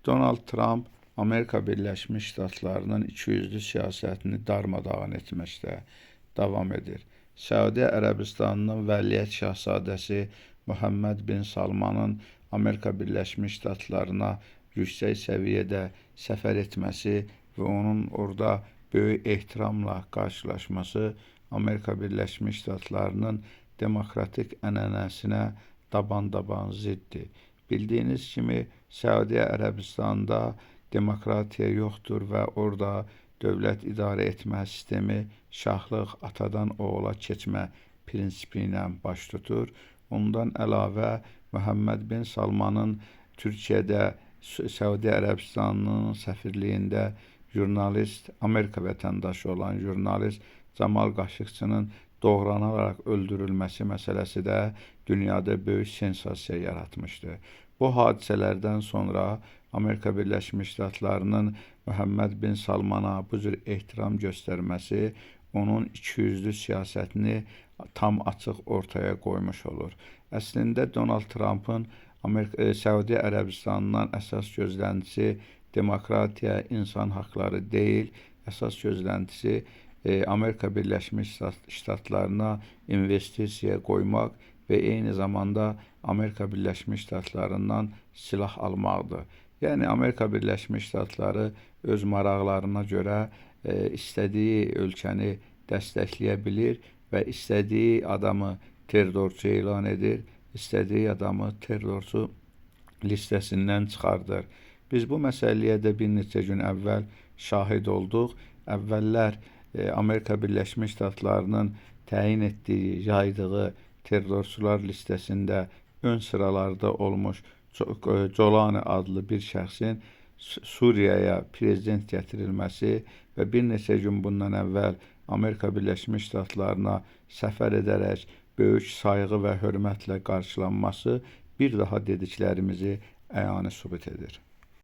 Donald Trump Amerika Birleşmiş Ştatlarının ikiyüzlü siyasətini darmadağın etməkdə davam edir. Səudiyyə Ərəbistanının Vəliyyət Şahzadəsi Muhammed bin Salmanın Amerika Birleşmiş Ştatlarına yüksək səviyyədə səfər etməsi və onun orada böyük ehtiramla qarşılaşması Amerika Birleşmiş Ştatlarının demokratik ənənəsinə taban ziddir. Bildiyiniz kimi Səudiyyə Ərəbistanında demokratiya yoxdur və orada dövlət idarə etmə sistemi şahlıq atadan oğula keçmə prinsipi ilə baş tutur. Ondan əlavə Muhammed bin Salmanın Türkiyədə Səudiyyə Ərəbistanının səfirliyində jurnalist, Amerika vətəndaşı olan jurnalist Camal Qaşıqçının doğranaraq öldürülməsi məsələsi də dünyada böyük sensasiya yaratmışdı. Bu hadisələrdən sonra Amerika Birləşmiş Ştatlarının Muhammed bin Salmana bu cür ehtiram göstərməsi onun ikiyüzlü siyasətini tam açıq ortaya qoymuş olur. Əslində Donald Trump'ın Səudiyyə Ərəbistanından əsas gözləntisi demokratiya, insan haqları deyil, əsas gözləntisi Amerika Birləşmiş Ştatlarına investisiya qoymaq və eyni zamanda Amerika Birləşmiş Ştatlarından silah almaqdır. Yəni Amerika Birləşmiş Ştatları öz maraqlarına görə istədiyi ölkəni dəstəkləyə bilir və istədiyi adamı terrorçu elan edir, istədiyi adamı terrorçu listəsindən çıxardır. Biz bu məsələyə də bir neçə gün əvvəl şahid olduq. Əvvəllər Amerika Birləşmiş Ştatlarının təyin etdiyi, yaydığı terrorçular listəsində ön sıralarda olmuş Colani adlı bir şəxsin Suriyaya prezident gətirilməsi və bir neçə gün bundan əvvəl Amerika Birləşmiş Ştatlarına səfər edərək böyük sayğı və hörmətlə qarşılanması bir daha dediklərimizi əyani sübut edir.